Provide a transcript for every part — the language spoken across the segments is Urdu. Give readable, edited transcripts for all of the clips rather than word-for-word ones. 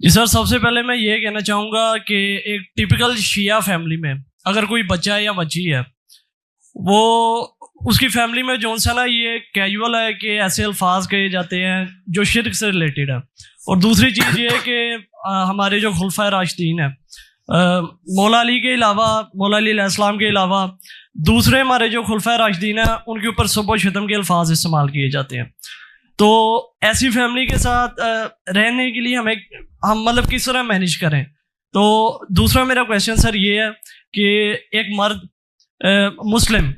جی سر، سب سے پہلے میں یہ کہنا چاہوں گا کہ ایک ٹپیکل شیعہ فیملی میں اگر کوئی بچہ یا بچی ہے، وہ اس کی فیملی میں جو سا نا یہ کیجول ہے کہ ایسے الفاظ کہے جاتے ہیں جو شرک سے ریلیٹڈ ہے. اور دوسری چیز یہ ہے کہ ہمارے جو خلفائے راشدین ہیں، مولا علی کے علاوہ، مولا علی علیہ السلام کے علاوہ دوسرے ہمارے جو خلفائے راشدین ہیں ان کے اوپر سب و شتم کے الفاظ استعمال کیے جاتے ہیں. تو ایسی فیملی کے ساتھ رہنے کے لیے ہم مطلب کس طرح مینیج کریں. تو دوسرا میرا کویشچن سر یہ ہے کہ ایک مرد مسلم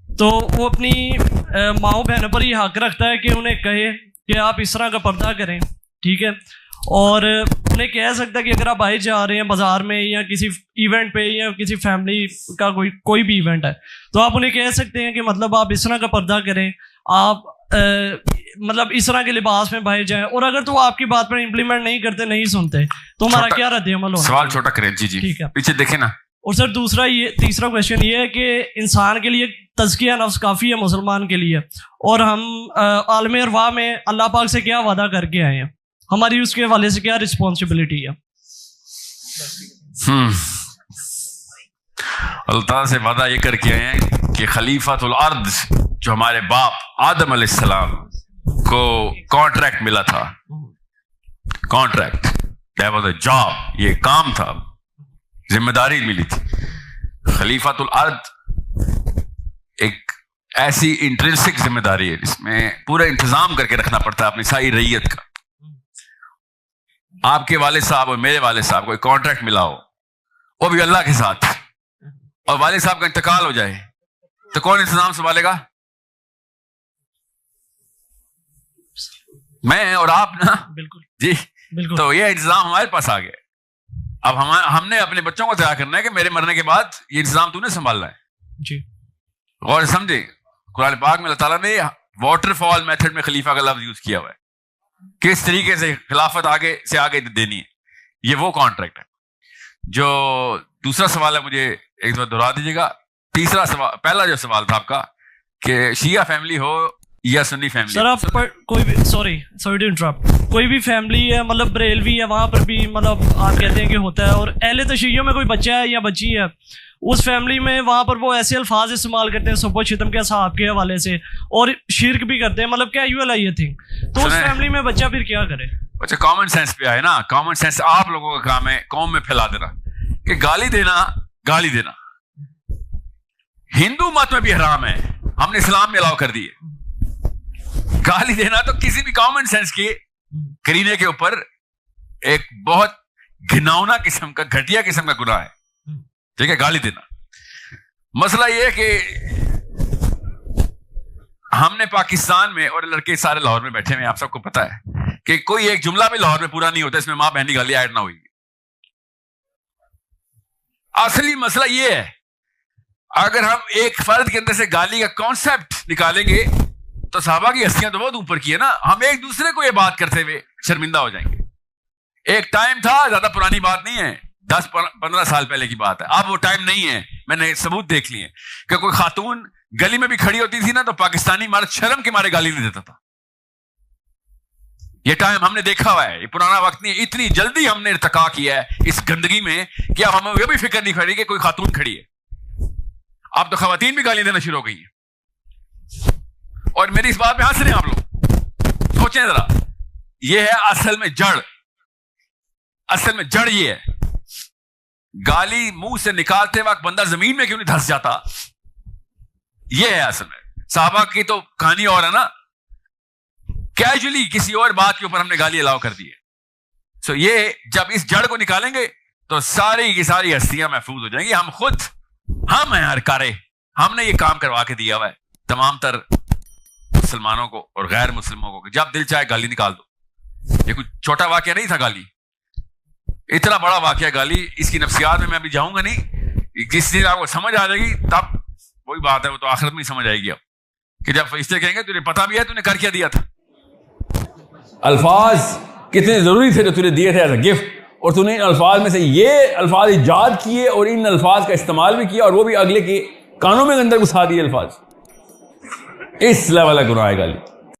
تو وہ اپنی ماؤں بہنوں پر یہ حق رکھتا ہے کہ انہیں کہے کہ آپ اس طرح کا پردہ کریں، ٹھیک ہے، اور انہیں کہہ سکتا ہے کہ اگر آپ باہر جا رہے ہیں بازار میں یا کسی ایونٹ پہ یا کسی فیملی کا کوئی بھی ایونٹ ہے تو آپ انہیں کہہ سکتے ہیں کہ مطلب آپ اس طرح کا پردہ کریں، آپ مطلب اس طرح کے لباس میں باہر جائیں. اور اگر تو آپ کی بات پر امپلیمنٹ نہیں کرتے، نہیں سنتے، تو ہمارا کیا رد عمل ہونا؟ سوال چھوٹا کریں. جی ٹھیک ہے، پیچھے دیکھیں نا. اور سر تیسرا کویشچن یہ ہے کہ انسان کے لیے تزکیہ نفس کافی ہے مسلمان کے لیے، اور ہم عالم ارواح میں اللہ پاک سے کیا وعدہ کر کے آئے ہیں، ہماری اس کے حوالے سے کیا رسپانسبلٹی ہے؟ اللہ تعالیٰ سے وعدہ یہ کر کے آئے ہیں کہ خلیفۃ الارض جو ہمارے باپ آدم علیہ السلام کو کانٹریکٹ ملا تھا، contract that was a job, یہ کام تھا، ذمہ داری ملی تھی. خلیفۃ الارض ایک ایسی انٹرنسک ذمہ داری ہے جس میں پورا انتظام کر کے رکھنا پڑتا ہے اپنی ساری رعیت کا. آپ کے والد صاحب اور میرے والد صاحب کو ایک کانٹریکٹ ملا ہو، وہ بھی اللہ کے ساتھ، اور والد صاحب کا انتقال ہو جائے تو کون انتظام سنبھالے گا؟ میں اور آپ نا. بالکل جی بالکل. تو یہ انتظام ہمارے پاس آ گیا. اب ہم نے اپنے بچوں کو تیار کرنا ہے کہ میرے مرنے کے بعد یہ انتظام تو نے سنبھالنا ہے. جی غور سے سمجھے، قرآن پاک میں اللہ تعالیٰ نے واٹر فال میتھڈ میں خلیفہ کا لفظ یوز کیا ہوا ہے، کس طریقے سے خلافت آگے سے آگے دینی ہے. یہ وہ کانٹریکٹ ہے. جو دوسرا سوال ہے مجھے ایک بار دہرا دیجیے گا. تیسرا سوال، پہلا جو سوال تھا آپ کا کہ شیعہ فیملی ہو یا سنی فیملی. سر آپ کوئی بھی سوری ٹو انٹرپٹ، کوئی بھی فیملی ہے مطلب بریلوی ہے، وہاں پر بھی مطلب آپ کہتے ہیں کہ ہوتا ہے، اور اہل تشیعوں میں کوئی بچہ ہے یا بچی ہے اس فیملی میں، وہاں پر وہ ایسے الفاظ استعمال کرتے ہیں سب و شتم کے اصحاب کے حوالے سے، اور شرک بھی کرتے ہیں، مطلب کیجول ہے یہ تھنگ. تو اس فیملی میں بچہ پھر کیا کرے؟ بچہ کامن سینس پہ آئے نا. کامن سینس آپ لوگوں کا کام ہے قوم میں پھیلا دینا کہ گالی دینا ہندو مت میں بھی حرام ہے، ہم نے اسلام میں الاؤ کر دی ہے. گالی دینا تو کسی بھی کامن سینس کے کرینے کے اوپر ایک بہت گھناؤنا قسم کا، گھٹیا قسم کا گناہ ہے. ٹھیک ہے، گالی دینا. مسئلہ یہ ہے کہ ہم نے پاکستان میں، اور لڑکے سارے لاہور میں بیٹھے ہوئے، آپ سب کو پتا ہے کہ کوئی ایک جملہ بھی لاہور میں پورا نہیں ہوتا اس میں ماں بہن کی گالی ایڈ نہ ہوئی. اصلی مسئلہ یہ ہے، اگر ہم ایک فرد کے اندر سے گالی کا کانسیپٹ نکالیں گے تو صحابہ کی ہستیاں تو بہت اوپر کی ہے نا. ہم ایک دوسرے کو یہ بات کرتے ہوئے شرمندہ ہو جائیں گے. ایک ٹائم تھا، زیادہ پرانی بات نہیں ہے، 10-15 سال پہلے کی بات ہے. اب وہ ٹائم نہیں ہے. میں نے ثبوت دیکھ لیے کہ کوئی خاتون گلی میں بھی کھڑی ہوتی تھی نا تو پاکستانی مرد شرم کے مارے گالی نہیں دیتا تھا. یہ ٹائم ہم نے دیکھا ہوا ہے، یہ پرانا وقت نہیں ہے. اتنی جلدی ہم نے ارتقا کیا ہے اس گندگی میں کہ اب ہمیں یہ بھی فکر نہیں کھڑی کہ کوئی خاتون کھڑی ہے. اب تو خواتین بھی گالی دینا شروع ہو گئی ہیں. اور میری اس بات پہ ہنس رہے ہیں آپ لوگ. سوچیں ذرا، یہ ہے اصل میں جڑ یہ ہے. گالی منہ سے نکالتے وقت بندہ زمین میں کیوں نہیں دھس جاتا؟ یہ ہے اصل میں. صحابہ کی تو کہانی اور ہے نا، کیجولی کسی اور بات کے اوپر ہم نے گالی الاؤ کر دی ہے. سو یہ جب اس جڑ کو نکالیں گے تو ساری کی ساری ہستیاں محفوظ ہو جائیں گی. ہم ہیں ہر کارے، ہم نے یہ کام کروا کے دیا ہوا ہے تمام تر مسلمانوں کو اور غیر مسلموں کو کہ جب دل چاہے گالی نکال دو. یہ کوئی چھوٹا واقعہ نہیں تھا گالی، اتنا بڑا واقعہ گالی. اس کی نفسیات میں ابھی جاؤں گا نہیں. جس دن آپ کو سمجھ آ جائے گی تب وہی بات ہے، وہ تو آخرت میں ہی سمجھ آئے گی اب کہ جب فرشتے کہیں گے تجھے پتا بھی ہے تو نے کر کیا دیا تھا. الفاظ کتنے ضروری تھے جو تجھے دیے تھے ایز اے گفٹ، اور تو نے ان الفاظ میں سے یہ الفاظ ایجاد کیے اور ان الفاظ کا استعمال بھی کیا، اور وہ بھی اگلے کے کانوں میں اندر گھسا دیے الفاظ. اس لیول کا گناہ ہے گالی.